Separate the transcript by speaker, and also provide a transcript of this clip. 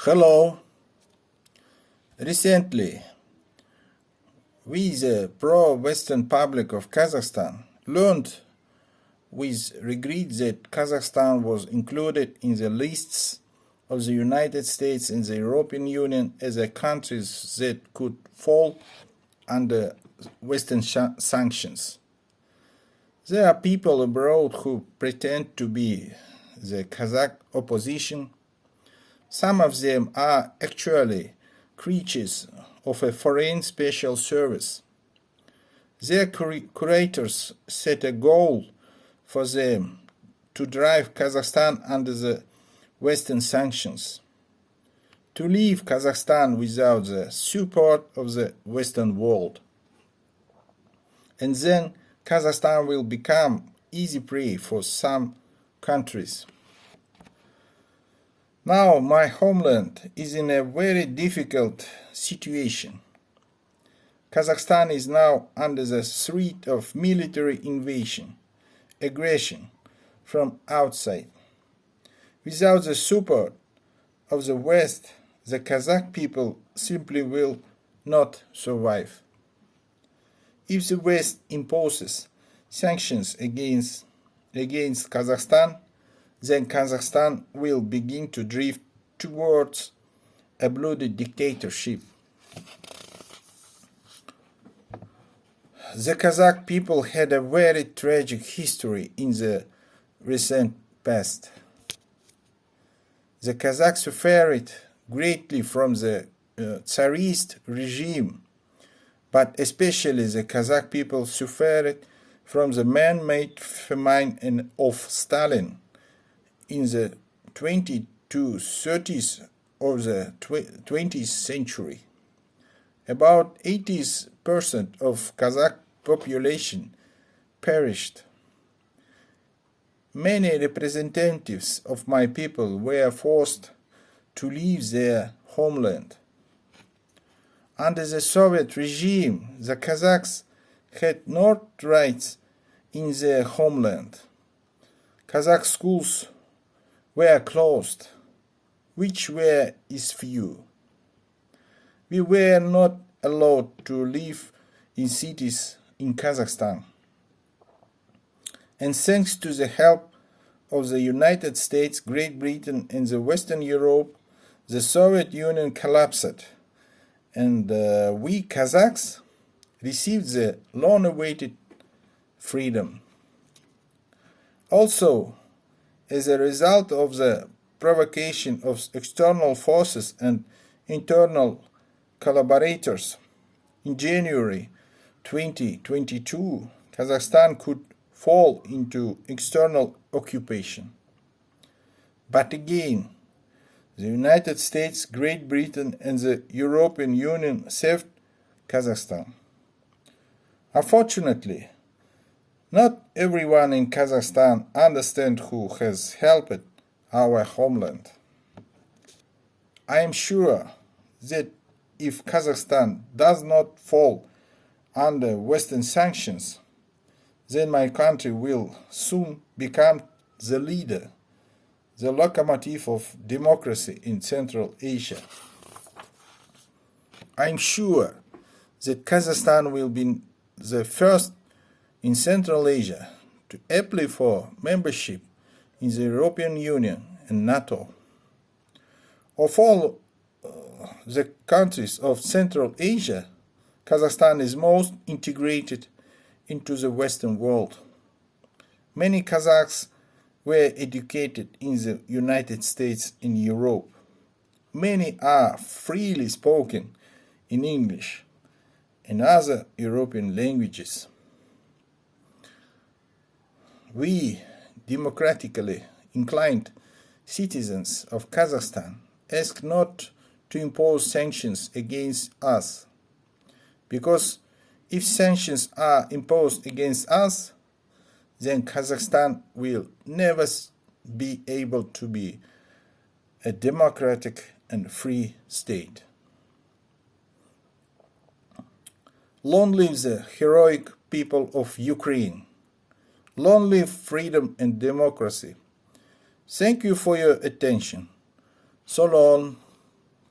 Speaker 1: Hello. Recently, we, the pro-Western public of Kazakhstan, learned with regret that Kazakhstan was included in the lists of the United States and the European Union as a countries that could fall under Western sanctions. There are people abroad who pretend to be the Kazakh opposition. Some of them are actually creatures of a foreign special service. Their curators set a goal for them to drive Kazakhstan under the Western sanctions, to leave Kazakhstan without the support of the Western world. And then Kazakhstan will become easy prey for some countries. Now my homeland is in a very difficult situation. Kazakhstan is now under the threat of military invasion, aggression from outside. Without the support of the West, the Kazakh people simply will not survive. If the West imposes sanctions against Kazakhstan, then Kazakhstan will begin to drift towards a bloody dictatorship. The Kazakh people had a very tragic history in the recent past. The Kazakhs suffered greatly from the Tsarist regime, but especially the Kazakh people suffered from the man-made famine of Stalin in the 20s to 30s of the 20th century. About 80% of Kazakh population perished. Many representatives of my people were forced to leave their homeland. Under the Soviet regime, the Kazakhs had no rights in their homeland. Kazakh schools were closed, which were is few. We were not allowed to live in cities in Kazakhstan. And thanks to the help of the United States, Great Britain, and the Western Europe, the Soviet Union collapsed, and we Kazakhs received the long-awaited freedom. Also, as a result of the provocation of external forces and internal collaborators, in January 2022, Kazakhstan could fall into external occupation. But again, the United States, Great Britain, and the European Union saved Kazakhstan. Unfortunately, not everyone in Kazakhstan understands who has helped our homeland. I am sure that if Kazakhstan does not fall under Western sanctions, then my country will soon become the leader, the locomotive of democracy in Central Asia. I am sure that Kazakhstan will be the first in Central Asia to apply for membership in the European Union and NATO. Of all the countries of Central Asia, Kazakhstan is most integrated into the Western world. Many Kazakhs were educated in the United States and Europe. Many are freely spoken in English and other European languages. We, democratically inclined citizens of Kazakhstan, ask not to impose sanctions against us, because if sanctions are imposed against us, then Kazakhstan will never be able to be a democratic and free state. Long live the heroic people of Ukraine. Long live freedom and democracy. Thank you for your attention. So long.